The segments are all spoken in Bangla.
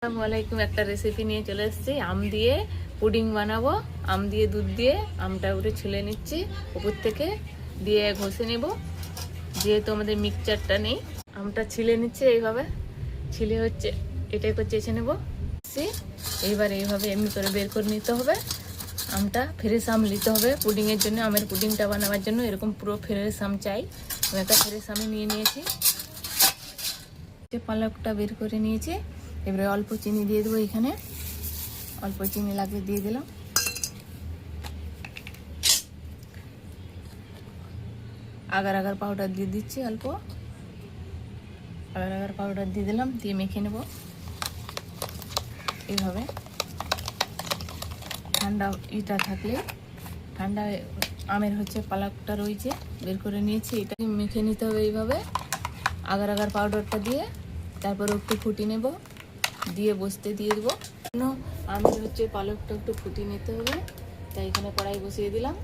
আসসালামু আলাইকুম। একটা রেসিপি নিয়ে চলে এসেছি। আম দিয়ে পুডিং বানাবো। আম দিয়ে দুধ দিয়ে আমটা উঠে ছুলে নিচ্ছি, উপর থেকে দিয়ে ঘষে নেব। যেহেতু আমাদের মিক্সচারটা নেই, আমটা ছিলে নিচ্ছে এইভাবে। ছিলে হচ্ছে এটাই করে চেঁচে নেব। এইবার এইভাবে এমনি করে বের করে নিতে হবে। আমটা ফ্রেশ আম নিতে হবে পুডিংয়ের জন্য। আমের পুডিংটা বানাবার জন্য এরকম পুরো ফ্রেশ আম চাই। আমি একটা ফ্রেশ আমি নিয়ে নিয়েছি। পালকটা বের করে নিয়েছি। এবারে অল্প চিনি দিয়ে দেবো। এখানে অল্প চিনি লাগবে, দিয়ে দিলাম। আগার আগার পাউডার দিয়ে দিচ্ছি অল্প। আগার আগার পাউডার দিয়ে দিলাম, দিয়ে মেখে নেব এইভাবে। ঠান্ডা ইটা থাকলে, ঠান্ডা আমের হচ্ছে পালকটা রয়েছে, বের করে নিয়েছি। এটা মেখে নিতে হবে এইভাবে আগার আগার পাউডারটা দিয়ে। তারপর একটু ফুটিয়ে নেব, দিয়ে বসতে দিয়ে দেবো। আমের হচ্ছে পালকটা একটু ফুটিয়ে নিতে হবে, তাই এখানে কড়াই বসিয়ে দিলাম,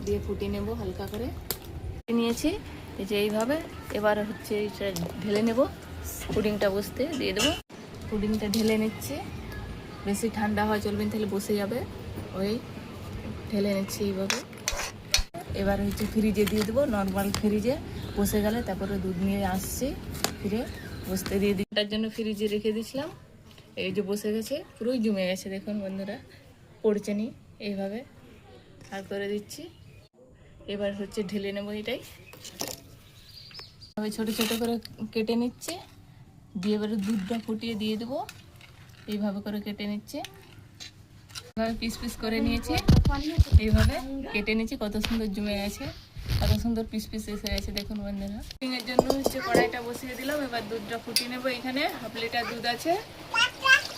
দিয়ে ফুটিয়ে নেব হালকা করে। নিয়েছি এই যে এইভাবে। এবার হচ্ছে এটা ঢেলে নেব, পুডিংটা বসতে দিয়ে দেবো। পুডিংটা ঢেলে নিচ্ছি। বেশি ঠান্ডা হয় চলবে না, তাহলে বসে যাবে। ওই ঢেলে নিচ্ছি এইভাবে। এবার হচ্ছে ফ্রিজে দিয়ে দেবো, নর্মাল ফ্রিজে বসে গেলে তারপরে দুধ নিয়ে আসছি, ফিরে বসতে দিয়ে দিই। তার জন্য ফ্রিজে রেখে দিয়েছিলাম। এই যে বসে গেছে, পুরোই জমে গেছে দেখুন বন্ধুরা, পড়ছে নি। এইভাবে আর করে দিচ্ছি। এবার হচ্ছে ঢেলে নেবো এটাই। ছোট ছোট করে কেটে নিচ্ছে, দিয়ে এবারে দুধটা ফুটিয়ে দিয়ে দেবো। এইভাবে করে কেটে নিচ্ছে, এইভাবে পিস পিস করে নিয়েছি। এইভাবে কেটে নিচ্ছি, কত সুন্দর জমে গেছে, কত সুন্দর পিস পিস এসে গেছে দেখুন বন্ধুরা। পুডিংয়ের জন্য হচ্ছে কড়াইটা বসিয়ে দিলাম। এবার দুধটা ফুটিয়ে নেবো। এখানে হাফ লিটার দুধ আছে,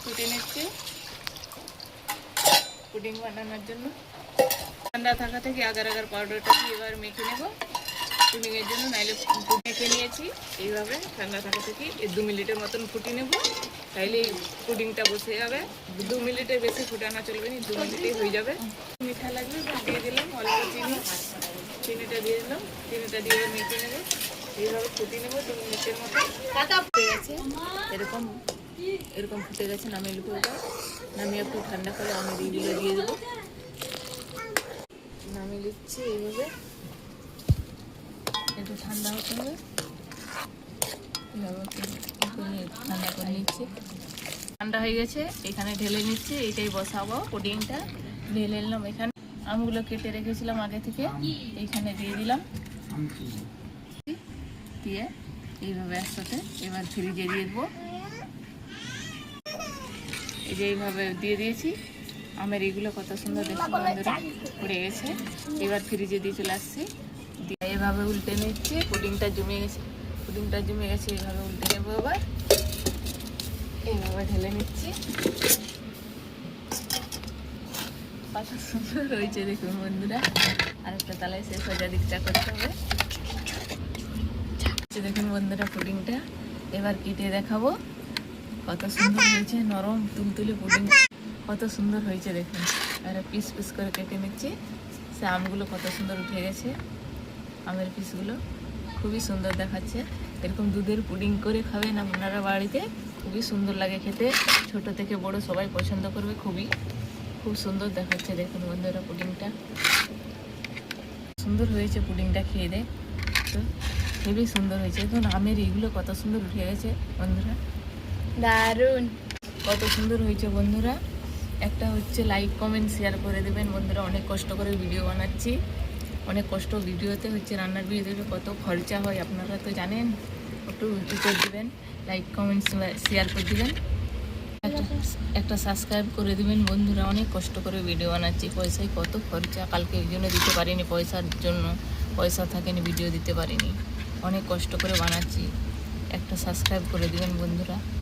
ফুটিয়ে নিচ্ছি পুডিং বানানোর জন্য। ঠান্ডা থাকা থেকে আগার আগার পাউডারটা দিয়ে এবার মেখে নেবো পুডিংয়ের জন্য। নাইলে মেখে নিয়েছি এইভাবে ঠান্ডা থাকা থেকে 2 মিনিটের মতন ফুটিয়ে নেব, তাইলে পুডিংটা বসে যাবে। 2 মিনিটের বেশি ফুটানো চলবে না, 2 মিনিটেই হয়ে যাবে। মিঠা লাগবে দিয়ে দিলাম অল্প চিনিটা দিয়ে দিলাম। চিনিটা দিয়ে মেখে নেবো, এইভাবে ফুটিয়ে নেবো 2 মিনিটের মতো। ফুটে গেছে, এরকম এরকম ফুটে গেছে। নামিয়ে নেবো। এবার নামিয়ে একটু ঠান্ডা করে আমের এইগুলো দিয়ে দেবো। নামিয়ে দিচ্ছি এইভাবে, একটু ঠান্ডা হতে হবে। ঠান্ডা করে নিচ্ছি, ঠান্ডা হয়ে গেছে। এখানে ঢেলে নিচ্ছি, এইটাই বসাবো পুডিংটা। ঢেলে নিলাম। এখানে আমগুলো কেটে রেখেছিলাম আগে থেকে, এইখানে দিয়ে দিলাম। দিয়ে এইভাবে একসাথে এবার ফ্রিজে দিয়ে দেবো। এই যে এইভাবে দিয়ে দিয়েছি। আমের এইগুলো কত সুন্দর দেখতে বন্ধুরা পড়ে গেছে। এবার ফ্রিজে দিয়ে চলে আসছি। দিয়ে এইভাবে উল্টে নিচ্ছি। পুডিংটা জমে গেছে, পুডিংটা জমে গেছে। এইভাবে উল্টে নেবো। এবার এইভাবে ঢেলে নিচ্ছি। কত সুন্দর হয়েছে দেখুন বন্ধুরা। আরেকটা তালায় শেষ হয়ে দিকটা করতে হবে। দেখুন বন্ধুরা পুডিংটা এবার কেটে দেখাবো, কত সুন্দর হয়েছে। নরম তুলতুলে পুডিং, কত সুন্দর হয়েছে দেখুন। আর পিস পিস করে কেটে নিচ্ছি। সে আমগুলো কত সুন্দর উঠে গেছে, আমের পিসগুলো খুবই সুন্দর দেখাচ্ছে। এরকম দুধের পুডিং করে খাবেন আপনারা বাড়িতে, খুবই সুন্দর লাগে খেতে। ছোট থেকে বড় সবাই পছন্দ করবে। খুব সুন্দর দেখাচ্ছে দেখুন বন্ধুরা পুডিংটা। সুন্দর হয়েছে পুডিংটা, খেয়ে দেয় তো খুবই সুন্দর হয়েছে। দেখুন আমের এইগুলো কত সুন্দর উঠে গেছে বন্ধুরা, দারুণ কত সুন্দর হয়েছে বন্ধুরা। একটা হচ্ছে লাইক কমেন্ট শেয়ার করে দেবেন বন্ধুরা। অনেক কষ্ট করে ভিডিও বানাচ্ছি, অনেক কষ্ট। ভিডিওতে হচ্ছে রান্নার ভিডিওতে কত খরচা হয় আপনারা তো জানেন। একটু করে দেবেন, লাইক কমেন্ট শেয়ার করে দেবেন, একটা সাবস্ক্রাইব করে দেবেন বন্ধুরা। অনেক কষ্ট করে ভিডিও বানাচ্ছি, পয়সায় কত খরচা। কালকে এই জন্য দিতে পারিনি, পয়সার জন্য পয়সা থাকেনি, ভিডিও দিতে পারিনি। অনেক কষ্ট করে বানাচ্ছি, একটা সাবস্ক্রাইব করে দেবেন বন্ধুরা।